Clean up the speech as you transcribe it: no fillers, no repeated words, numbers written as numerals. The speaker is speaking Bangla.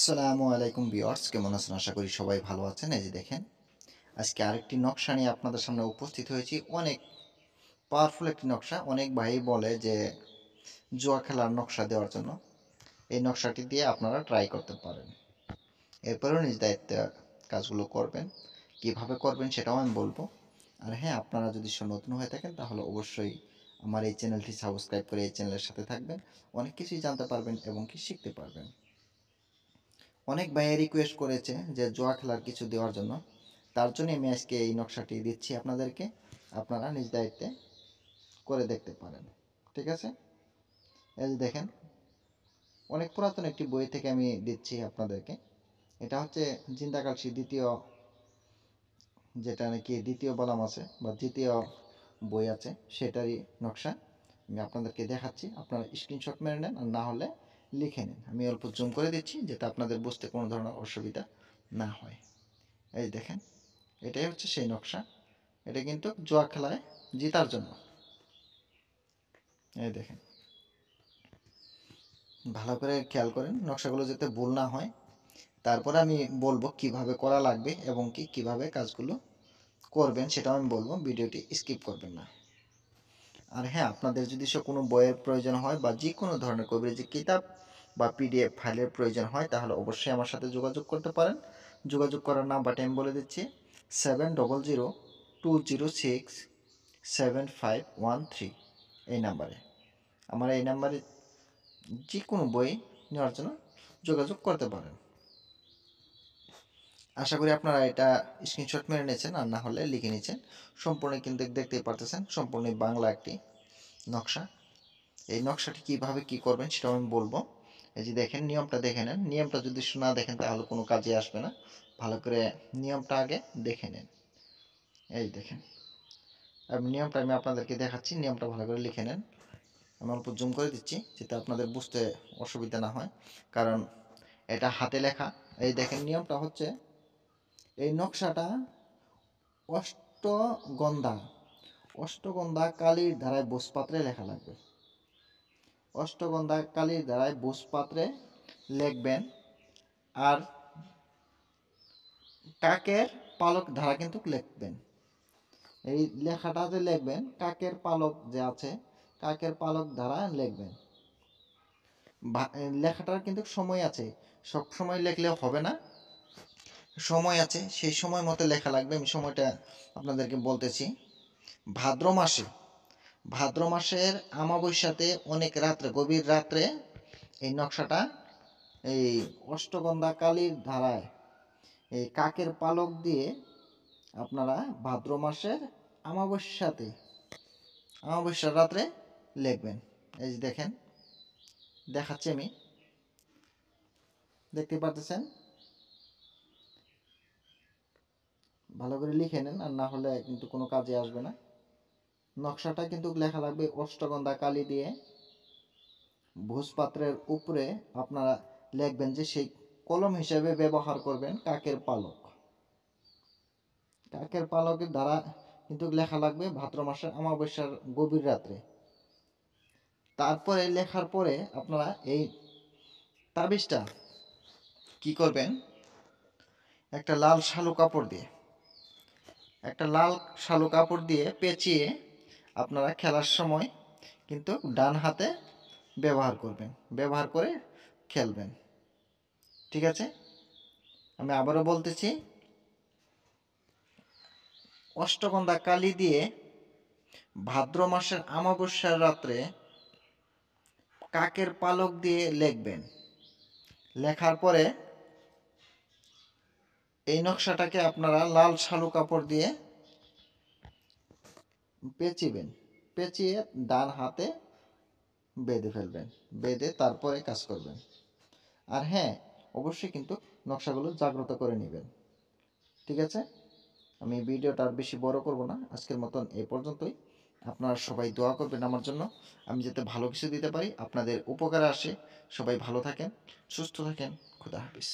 আসসালামু আলাইকুম ভিউয়ার্স, কেমন আছেন? আশা করি সবাই ভালো আছেন। এই যে দেখেন, আজকে আরেকটি নকশা নিয়ে আপনাদের সামনে উপস্থিত হয়েছি। অনেক পাওয়ারফুল একটি নকশা। অনেক ভাই বলে যে জুয়া খেলার নকশা দেওয়ার জন্য। এই নকশাটি দিয়ে আপনারা ট্রাই করতে পারেন। এরপরেও নিজ দায়িত্বে কাজগুলো করবেন। কিভাবে করবেন সেটাও আমি বলবো। আর হ্যাঁ, আপনারা যদি নতুন হয়ে থাকেন তাহলে অবশ্যই আমার এই চ্যানেলটি সাবস্ক্রাইব করে এই চ্যানেলের সাথে থাকবেন। অনেক কিছুই জানতে পারবেন এবং কি শিখতে পারবেন। অনেক ভাইয়ে রিকোয়েস্ট করেছে যে জুয়া খেলার কিছু দেওয়ার জন্য। তার জন্য আমি আজকে এই নকশাটি দিচ্ছি আপনাদেরকে। আপনারা নিজ দায়িত্বে করে দেখতে পারেন। ঠিক আছে? এই যে দেখেন, অনেক পুরাতন একটি বই থেকে আমি দিচ্ছি আপনাদেরকে। এটা হচ্ছে জিন্দা কালসি দ্বিতীয়, যেটা নাকি দ্বিতীয় বালাম আছে বা দ্বিতীয় বই আছে, সেটারই নকশা আমি আপনাদেরকে দেখাচ্ছি। আপনারা স্ক্রিনশট মেরে নেন, আর না হলে লিখে নিন। আমি অল্প জুম করে দিচ্ছি যাতে আপনাদের বুঝতে কোনো ধরনের অসুবিধা না হয়। এই দেখেন, এটাই হচ্ছে সেই নকশা। এটা কিন্তু জুয়া খেলায় জেতার জন্য। এই দেখেন, ভালো করে খেয়াল করেন নকশাগুলো যাতে ভুল না হয়। তারপরে আমি বলবো কিভাবে করা লাগবে এবং কিভাবে কাজগুলো করবেন সেটাও আমি বলবো। ভিডিওটি স্কিপ করবেন না। আর হ্যাঁ, আপনাদের যদি কোনো বইয়ের প্রয়োজন হয় বা যে কোনো ধরনের কবিরাজি কিতাব বা পিডিএফ ফাইলের প্রয়োজন হয় তাহলে অবশ্যই আমার সাথে যোগাযোগ করতে পারেন। যোগাযোগ করার নাম্বারটি আমি বলে দিচ্ছি, 7002067513। এই নাম্বারে, আমার এই নাম্বারে যে কোনো বই নেওয়ার জন্য যোগাযোগ করতে পারেন। আশা করি আপনারা এটা স্ক্রিনশট মেরে নিয়েছেন, আর না হলে লিখে নিয়েছেন। সম্পূর্ণ কিন্তু দেখতেই পারতেছেন, সম্পূর্ণ বাংলা একটি নকশা। এই নকশাটি কিভাবে কি করবেন সেটাও আমি বলবো। এই যে দেখেন, নিয়মটা দেখে নেন। নিয়মটা যদি না দেখেন তাহলে কোনো কাজে আসবে না। ভালো করে নিয়মটা আগে দেখে নেন। এই দেখেন, নিয়মটা আমি আপনাদেরকে দেখাচ্ছি। নিয়মটা ভালো করে লিখে নেন। আমি অল্প জুম করে দিচ্ছি যাতে আপনাদের বুঝতে অসুবিধা না হয়, কারণ এটা হাতে লেখা। এই দেখেন, নিয়মটা হচ্ছে এই নকশাটা অষ্টগন্ধা অষ্টগন্ধা কালির ধারায় ভোজপাত্রে লেখা লাগবে। অষ্টগন্ধা কালির ধারায় ভোজপাত্রে লিখবেন। আর কাকের পালক ধারা কিন্তু লিখবেন। এই লেখাটা যে লিখবেন, কাকের পালক যে আছে, কাকের পালক ধারা লিখবেন। লেখাটার কিন্তু সময় আছে, সব সময় লিখলে হবে না, সময় আছে। সেই সময় মতো লেখা লাগবে। আমি সময়টা আপনাদেরকে বলতেছি। ভাদ্র মাসে, ভাদ্র মাসের আমাবস্যাতে অনেক রাত্রে, গভীর রাত্রে এই নকশাটা এই অষ্টগন্ধা কালীর ধারায় এই কাকের পালক দিয়ে আপনারা ভাদ্র মাসের আমাবস্যাতে, আমাবস্যার রাত্রে লিখবেন। এই যে দেখেন, দেখাচ্ছি আমি, দেখতে পাচ্ছেন। ভালো করে লিখে নেন, আর না হলে কিন্তু কোনো কাজে আসবে না। নকশাটা কিন্তু লেখা লাগবে অষ্টগন্ধা কালি দিয়ে। ভোজপাত্রের উপরে আপনারা লিখবেন যে সেই কলম হিসেবে ব্যবহার করবেন কাকের পালক। কাকের পালকের দ্বারা কিন্তু লেখা লাগবে ভাদ্র মাসের অমাবস্যার গভীর রাত্রে। তারপরে লেখার পরে আপনারা এই তাবিজটা কি করবেন, একটা লাল শালু কাপড় দিয়ে, একটা লাল শালু কাপড় দিয়ে পেঁচিয়ে আপনারা খেলার সময় কিন্তু ডান হাতে ব্যবহার করবেন, ব্যবহার করে খেলবেন। ঠিক আছে? আমি আবারও বলতেছি, অষ্টগন্ধা কালি দিয়ে ভাদ্র মাসের অমাবস্যার রাত্রে কাকের পালক দিয়ে লিখবেন। লেখার পরে এই নকশাটাকে আপনারা লাল শালু কাপড় দিয়ে পেঁচিবেন, পেঁচিয়ে ডান হাতে বেঁধে ফেলবেন, বেঁধে তারপরে কাজ করবেন। আর হ্যাঁ, অবশ্যই কিন্তু নকশাগুলো জাগ্রত করে নেবেন। ঠিক আছে? আমি ভিডিওটা আর বেশি বড় করব না, আজকের মতন এই পর্যন্তই। আপনারা সবাই দোয়া করবেন আমার জন্য, আমি যাতে ভালো কিছু দিতে পারি, আপনাদের উপকারে আসে। সবাই ভালো থাকেন, সুস্থ থাকেন। খুদা হাফিজ।